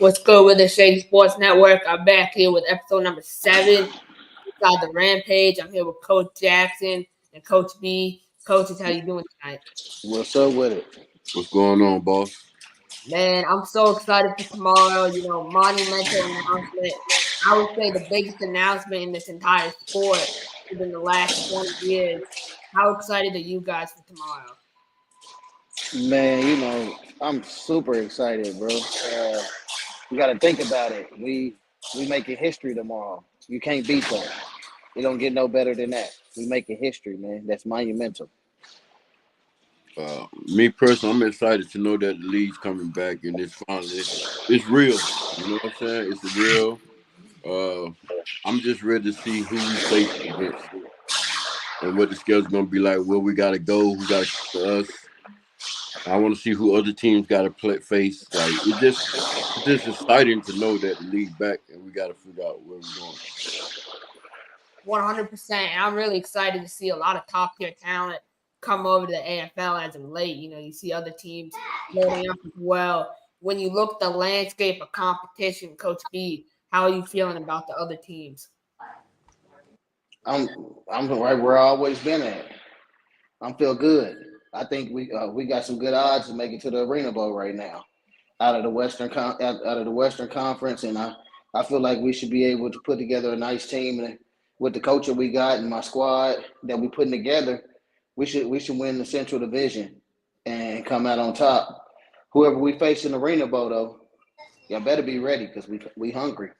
What's good with the Shady Sports Network? I'm back here with episode number 7 inside the Rampage. I'm here with Coach Jackson and Coach B. Coaches, how you doing tonight? What's up with it? What's going on, boss? Man, I'm so excited for tomorrow. Monumental announcement. I would say the biggest announcement in this entire sport within the last 20 years. How excited are you guys for tomorrow? Man, I'm super excited, bro. You got to think about it. We making history tomorrow. You can't beat that. You don't get no better than that. We making history, man. That's monumental. Me personally, I'm excited to know that the league's coming back and it's real. You know what I'm saying? It's real. Uh, I'm just ready to see who we face against and what the schedule's gonna be like. Where we gotta go, who gotta come to us. I want to see who other teams gotta face. Like it's just exciting to know that the league back and we gotta figure out where we're going. 100%. And I'm really excited to see a lot of top tier talent come over to the AFL as of late. You see other teams loading up as well. When you look at the landscape of competition, Coach B, how are you feeling about the other teams? I'm right where I always been at. I'm feel good. I think we got some good odds to make it to the Arena Bowl right now, out of the Western Conference, and I feel like we should be able to put together a nice team, and with the coach we got and my squad that we putting together, we should win the Central Division and come out on top. Whoever we face in the Arena Bowl, though, y'all better be ready because we hungry.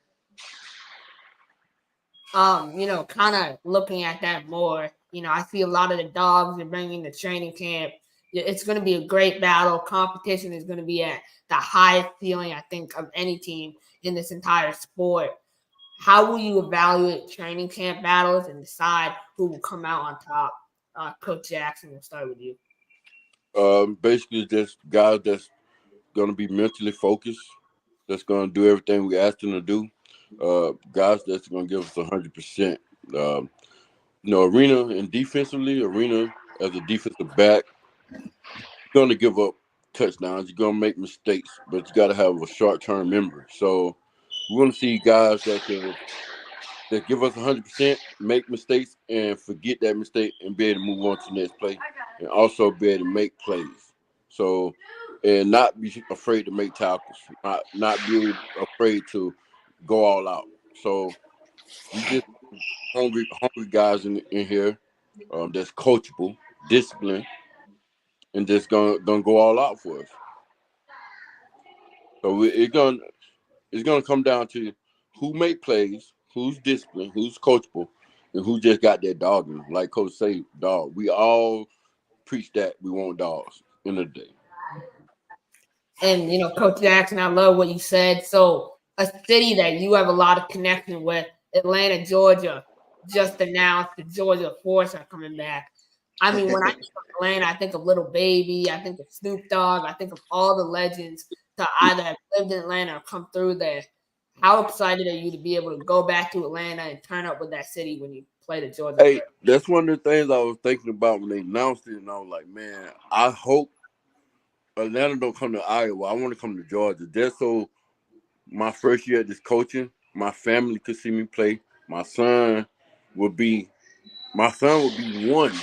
Kind of looking at that more, I see a lot of the dogs are bringing the training camp. It's going to be a great battle. Competition is going to be at the highest ceiling, I think, of any team in this entire sport. How will you evaluate training camp battles and decide who will come out on top? Coach Jackson, we'll start with you. Basically, just guys that's gonna be mentally focused, that's gonna do everything we ask them to do. Guys that's gonna give us 100%. Arena and defensively, Arena as a defensive back, you're gonna give up touchdowns. You're gonna make mistakes, but you gotta have a short-term memory. So we want to see guys that give us 100%, make mistakes, and forget that mistake, and be able to move on to the next play, and also be able to make plays. So, and not be afraid to make tackles, not be afraid to go all out. So we just hungry guys in here that's coachable, disciplined, and just gonna go all out for us. So it's gonna come down to who make plays, who's disciplined, who's coachable, and who just got that dog in them. Like Coach say, dog. We all preach that we want dogs in the day. And Coach Jackson, I love what you said. So a city that you have a lot of connection with, Atlanta, Georgia, just announced the Georgia Force are coming back. I mean, when I think of Atlanta, I think of Little Baby, I think of Snoop Dogg, I think of all the legends to either have lived in Atlanta or come through there. How excited are you to be able to go back to Atlanta and turn up with that city when you play the Georgia? Hey, that's one of the things I was thinking about when they announced it, and I was like, man, I hope Atlanta don't come to Iowa. I want to come to Georgia, just so my first year at this coaching, my family could see me play. My son would be one.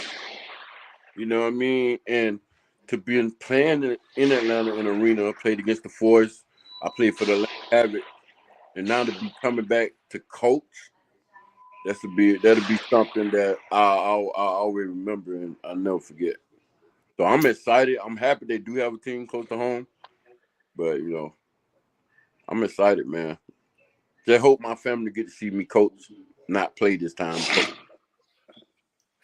You know what I mean? And to be playing in Atlanta in arena, I played against the Force. I played for the Atlanta Havoc, and now to be coming back to coach, that'll be something that I'll always remember and I'll never forget. So I'm excited. I'm happy they do have a team close to home, but I'm excited, man. Just hope my family get to see me coach, not play this time.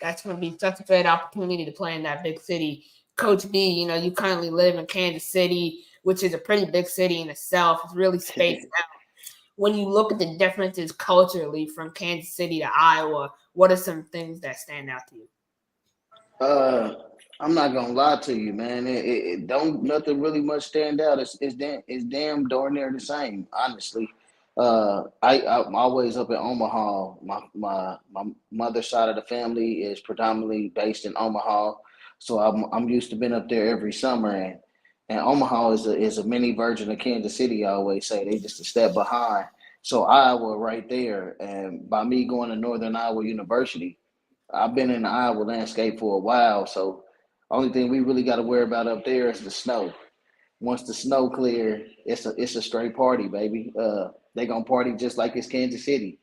That's going to be such a great opportunity to play in that big city. Coach B, you currently live in Kansas City, which is a pretty big city in itself. It's really spaced out. When you look at the differences culturally from Kansas City to Iowa, what are some things that stand out to you? I'm not gonna lie to you, man. It don't nothing really much stand out. It's damn darn near the same, honestly. I'm always up in Omaha. My mother's side of the family is predominantly based in Omaha, so I'm used to being up there every summer. And And Omaha is a mini version of Kansas City. I always say they just a step behind. So Iowa right there, and by me going to Northern Iowa University, I've been in the Iowa landscape for a while. So only thing we really got to worry about up there is the snow. Once the snow clear, it's a straight party, baby. They gonna party just like it's Kansas City.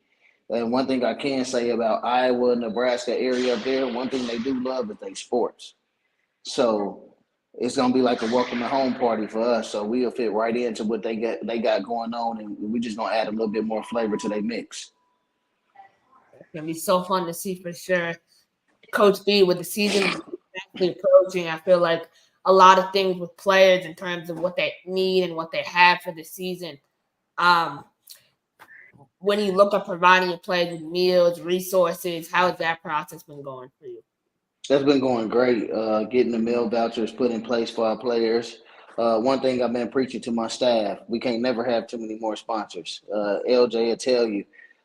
And one thing I can say about Iowa, Nebraska area up there, one thing they do love is they sports. So it's gonna be like a welcome to home party for us. So we'll fit right into what they got going on, and we just gonna add a little bit more flavor to their mix. It's gonna be so fun to see for sure. Coach B, with the season actually approaching, I feel like a lot of things with players in terms of what they need and what they have for the season. Um, when you look at providing your players with meals, resources, how has that process been going for you? That's been going great. Getting the meal vouchers put in place for our players. One thing I've been preaching to my staff: we can't never have too many more sponsors. LJ will tell you,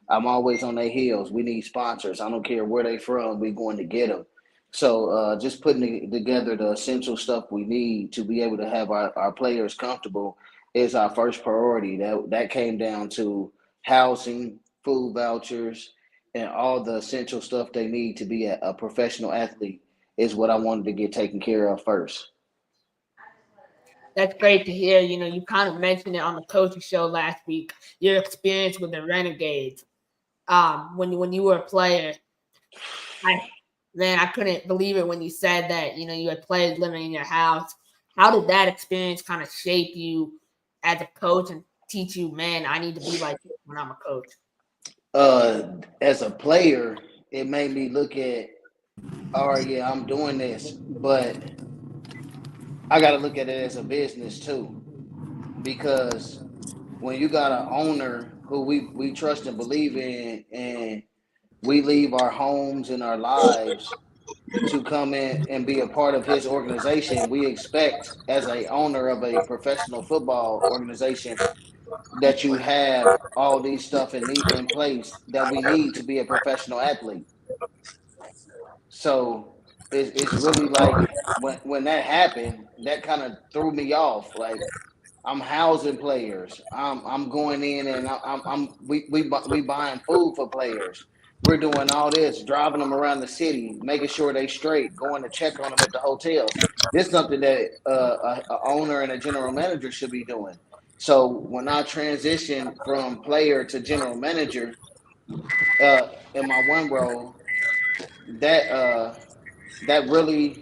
I'm always on their heels. We need sponsors. I don't care where they from. We're going to get them. So just putting together the essential stuff we need to be able to have our players comfortable is our first priority. That came down to housing, food vouchers, and all the essential stuff they need to be a professional athlete is what I wanted to get taken care of first. That's great to hear. You know, you kind of mentioned it on the coaching show last week, your experience with the Renegades. When you were a player, I man, I couldn't believe it when you said that, you know, you had players living in your house. How did that experience kind of shape you as a coach and teach you, man, I need to be like this when I'm a coach? As a player, it made me look at, all right, yeah, I'm doing this, but I got to look at it as a business too, because when you got an owner who we trust and believe in, and we leave our homes and our lives to come in and be a part of his organization, we expect as a owner of a professional football organization that you have all these stuff in place that we need to be a professional athlete. So it's really like when that happened, that kind of threw me off. Like I'm housing players. I'm going in and we buying food for players. We're doing all this, driving them around the city, making sure they straight, going to check on them at the hotels. This is something that a owner and a general manager should be doing. So when I transitioned from player to general manager in my one role, that that really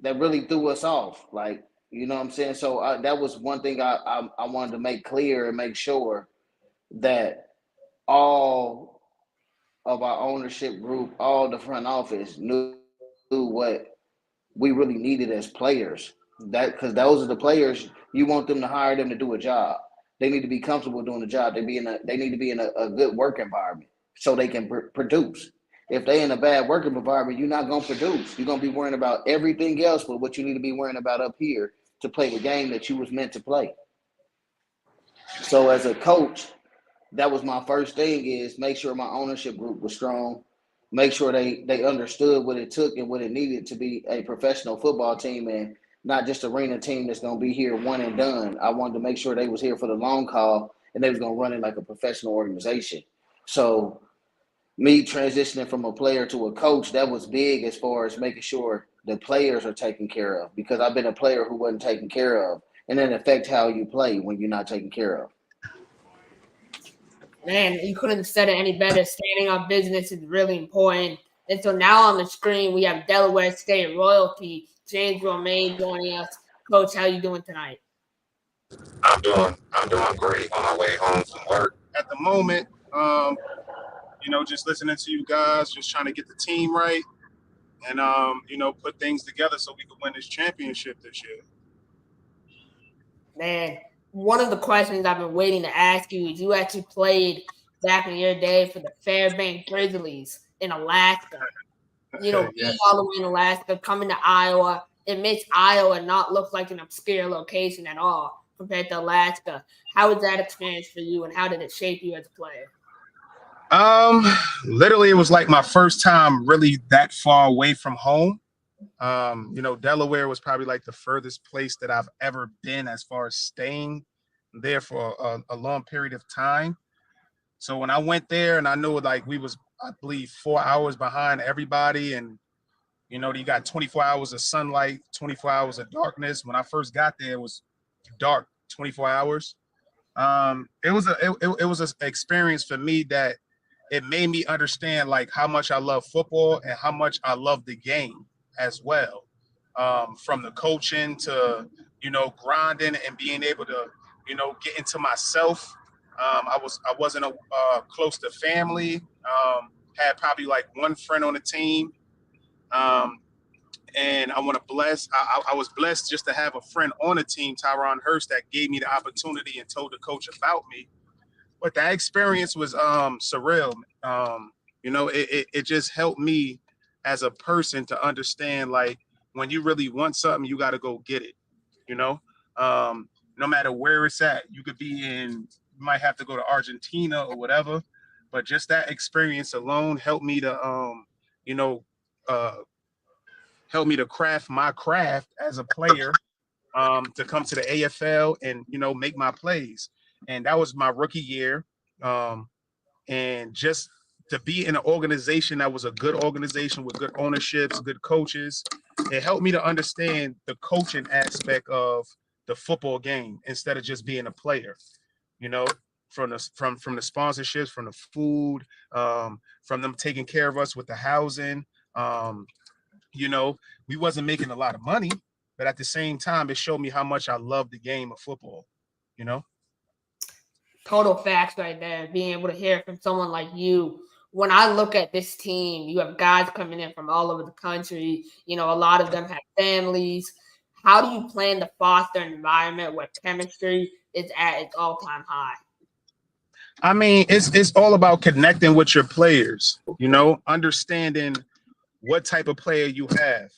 that really threw us off. Like, you know what I'm saying? So that was one thing I wanted to make clear and make sure that all of our ownership group, all the front office knew what we really needed as players. That because those are the players you want them to hire them to do a job. They need to be comfortable doing the job. They need to be in a good work environment so they can produce. If they in a bad working environment, you're not gonna produce. You're gonna be worrying about everything else, but what you need to be worrying about up here to play the game that you was meant to play. So as a coach, that was my first thing is make sure my ownership group was strong, make sure they understood what it took and what it needed to be a professional football team and not just arena team that's going to be here one and done. I wanted to make sure they was here for the long call and they was going to run it like a professional organization. So me transitioning from a player to a coach, that was big as far as making sure the players are taken care of, because I've been a player who wasn't taken care of, and then affect how you play when you're not taken care of. Man, you couldn't have said it any better. Standing on business is really important. And so now on the screen, we have Delaware State royalty, James Romaine joining us. Coach, how you doing tonight? I'm doing great on my way home from work at the moment. Just listening to you guys, just trying to get the team right and put things together so we could win this championship this year. Man, one of the questions I've been waiting to ask you is you actually played back in your day for the Fairbanks Grizzlies in Alaska. You know, being Yes. all the way in Alaska, coming to Iowa, it makes Iowa not look like an obscure location at all compared to Alaska. How was that experience for you and how did it shape you as a player? Um, Literally, it was like my first time really that far away from home. Delaware was probably like the furthest place that I've ever been as far as staying there for a long period of time. So when I went there and I knew like we was, I believe, 4 hours behind everybody, and you got 24 hours of sunlight, 24 hours of darkness. When I first got there, it was dark 24 hours. It was an experience for me that it made me understand like how much I love football and how much I love the game as well. From the coaching to grinding and being able to get into myself. I wasn't close to family. Had probably like one friend on the team. Um, and I want to bless. I was blessed just to have a friend on the team, Tyron Hurst, that gave me the opportunity and told the coach about me. But that experience was surreal. It just helped me as a person to understand like when you really want something, you got to go get it. You know, no matter where it's at, you could be in. You might have to go to Argentina or whatever, but just that experience alone helped me to you know, uh, helped me to craft my craft as a player, to come to the AFL and make my plays. And that was my rookie year. Um, and just to be in an organization that was a good organization with good ownerships, good coaches, it helped me to understand the coaching aspect of the football game instead of just being a player. You know, from the sponsorships, from the food, from them taking care of us with the housing. Um, we wasn't making a lot of money, but at the same time, it showed me how much I love the game of football. You know. Total facts right there. Being able to hear from someone like you. When I look at this team, you have guys coming in from all over the country. A lot of them have families. How do you plan to foster an environment where chemistry is at its all-time high? I mean, it's all about connecting with your players. Understanding what type of player you have.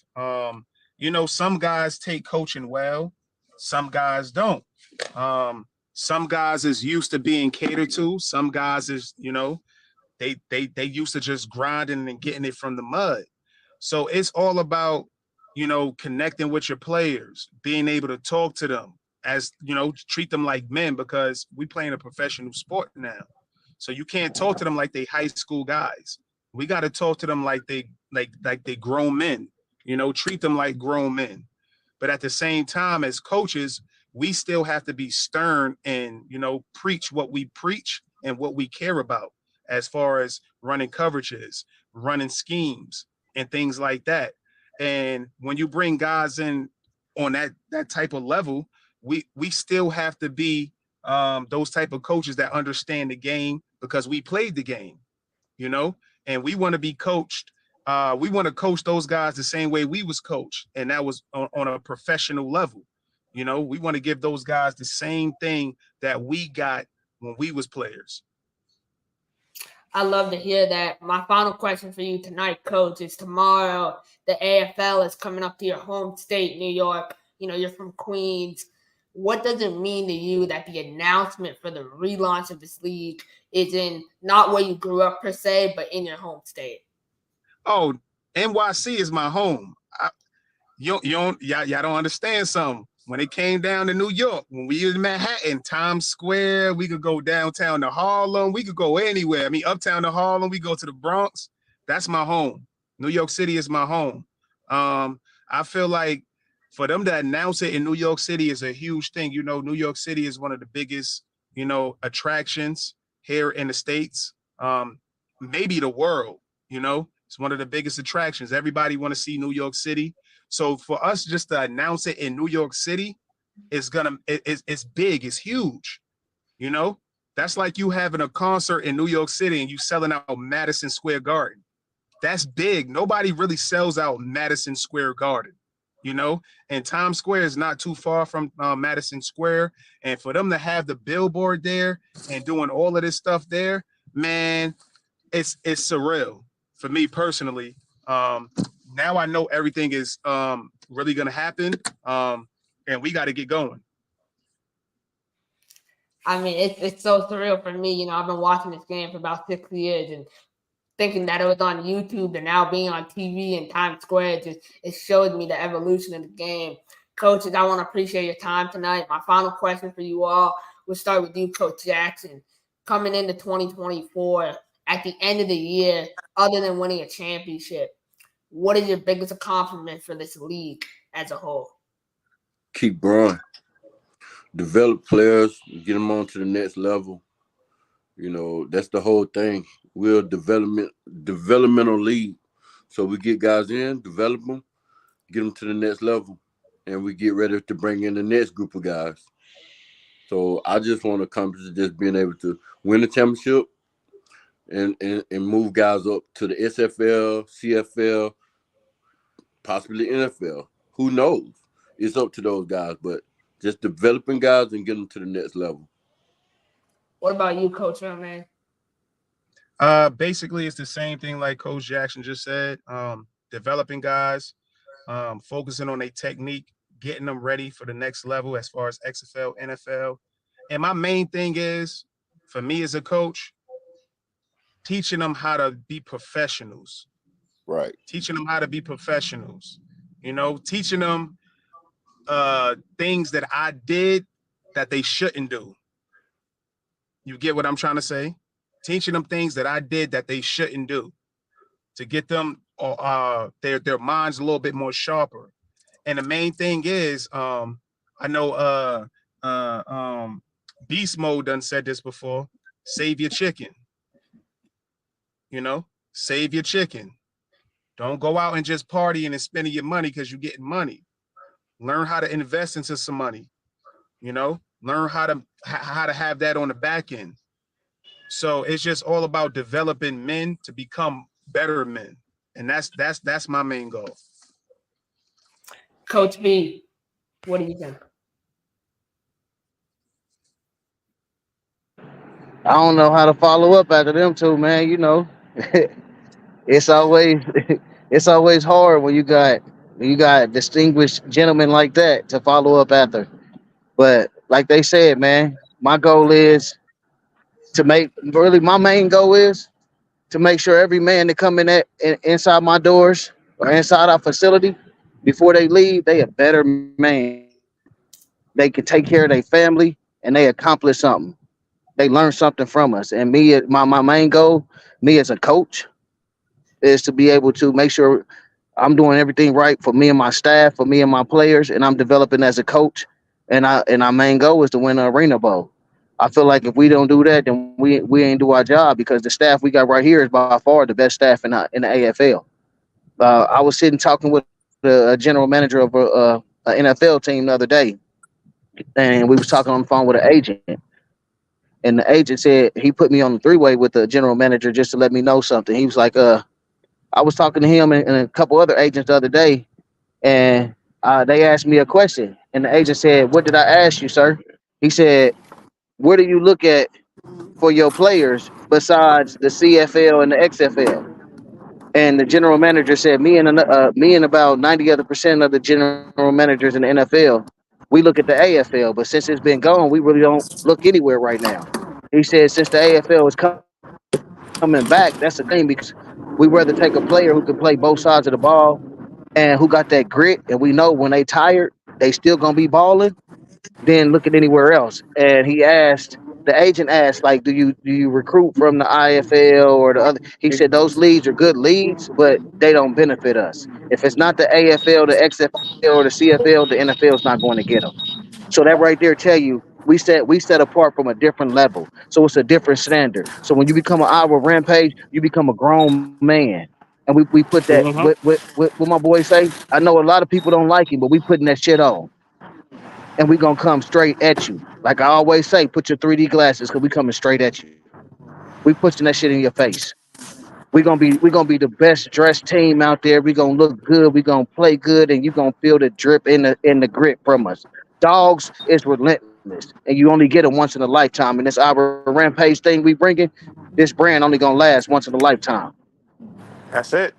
Some guys take coaching well, some guys don't. Some guys is used to being catered to. Some guys is, they used to just grinding and getting it from the mud. So it's all about, connecting with your players, being able to talk to them as, treat them like men because we playing a professional sport now. So you can't talk to them like they high school guys. We got to talk to them like they grown men, treat them like grown men. But at the same time, as coaches, we still have to be stern and, preach what we preach and what we care about as far as running coverages, running schemes, and things like that. And when you bring guys in on that type of level, we still have to be those type of coaches that understand the game because we played the game, and we want to be coached. We want to coach those guys the same way we was coached, and that was on a professional level. We want to give those guys the same thing that we got when we was players. I love to hear that. My final question for you tonight, Coach, is tomorrow the AFL is coming up to your home state, New York. You're from Queens. What does it mean to you that the announcement for the relaunch of this league is in not where you grew up per se, but in your home state? Oh, NYC is my home. Y'all don't understand something. When it came down to New York, when we was in Manhattan, Times Square, we could go downtown to Harlem, we could go anywhere. I mean, uptown to Harlem, we go to the Bronx. That's my home. New York City is my home. I feel like for them to announce it in New York City is a huge thing. New York City is one of the biggest, attractions here in the States, maybe the world. It's one of the biggest attractions. Everybody want to see New York City. So for us just to announce it in New York City, it's big, it's huge. That's like you having a concert in New York City and you selling out Madison Square Garden. That's big. Nobody really sells out Madison Square Garden, and Times Square is not too far from Madison Square. And for them to have the billboard there and doing all of this stuff there, man, it's surreal for me personally. Now I know everything is really going to happen, and we got to get going. I mean, it's so surreal for me. I've been watching this game for about 6 years, and thinking that it was on YouTube and now being on TV in Times Square, it showed me the evolution of the game. Coaches, I want to appreciate your time tonight. My final question for you all, we'll start with you, Coach Jackson. Coming into 2024, at the end of the year, other than winning a championship, what is your biggest accomplishment for this league as a whole? Keep growing, develop players, get them on to the next level. That's the whole thing. We're a developmental league. So we get guys in, develop them, get them to the next level, and we get ready to bring in the next group of guys. So I just want to accomplish just being able to win the championship and move guys up to the SFL, CFL, possibly NFL. Who knows? It's up to those guys, but just developing guys and getting them to the next level. What about you, Coach man? Basically, it's the same thing like Coach Jackson just said. Developing guys, focusing on their technique, getting them ready for the next level as far as XFL, NFL. And my main thing is, for me as a coach, teaching them how to be professionals. Right. Teaching them how to be professionals. Teaching them things that I did that they shouldn't do. You get what I'm trying to say? Teaching them things that I did that they shouldn't do to get them their minds a little bit more sharper. And the main thing is, I know Beast Mode done said this before, save your chicken. Save your chicken. Don't go out and just partying and spending your money because you're getting money. Learn how to invest into some money. Learn how to have that on the back end. So it's just all about developing men to become better men. And that's my main goal. Coach B, what do you think? I don't know how to follow up after them two, man. It's always it's always hard when you got distinguished gentlemen like that to follow up after. But like they said, man, my goal is to make really my main goal is to make sure every man that come inside my doors or inside our facility before they leave, they a better man. They can take care of their family and they accomplish something. They learn something from us. And my main goal, me as a coach, is to be able to make sure I'm doing everything right for me and my staff, for me and my players, and I'm developing as a coach. And our main goal is to win an arena bowl. I feel like if we don't do that, then we ain't do our job because the staff we got right here is by far the best staff in the AFL. I was sitting talking with a general manager of an NFL team the other day, and we was talking on the phone with an agent. And the agent said he put me on the three-way with the general manager just to let me know something. He was like, I was talking to him and a couple other agents the other day, and they asked me a question. And the agent said, "What did I ask you, sir?" He said, "Where do you look at for your players besides the CFL and the XFL?" And the general manager said, me and about 90 other percent of the general managers in the NFL, we look at the AFL, but since it's been gone, we really don't look anywhere right now. He said, since the AFL is coming back, that's a good thing because we rather take a player who can play both sides of the ball and who got that grit, and we know when they tired, they still gonna be balling, then look at anywhere else. And the agent asked, like, do you recruit from the IFL or the other? He said those leagues are good leagues, but they don't benefit us. If it's not the AFL, the XFL, or the CFL, the NFL is not going to get them. So that right there tell you we set apart from a different level. So it's a different standard. So when you become an Iowa Rampage, you become a grown man. And we put that what my boys say. I know a lot of people don't like him, but we putting that shit on and we gonna come straight at you. Like I always say, put your 3D glasses because we coming straight at you. We pushing that shit in your face. We gonna be the best dressed team out there. We gonna look good. We gonna play good, and you gonna feel the drip in the grit from us. Dogs is relentless, and you only get them once in a lifetime. And this our rampage thing we bringing, this brand only gonna last once in a lifetime. That's it.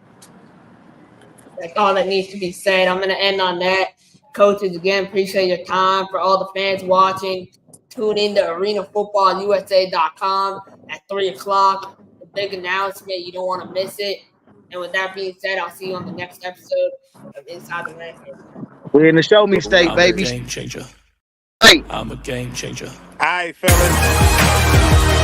That's all that needs to be said. I'm going to end on that. Coaches, again, appreciate your time. For all the fans watching, tune in to arenafootballusa.com at 3 o'clock. The big announcement. You don't want to miss it. And with that being said, I'll see you on the next episode of Inside the Rampage. We're in the show me state, I'm baby. a game changer. Hey. I'm a game changer. All right, fellas.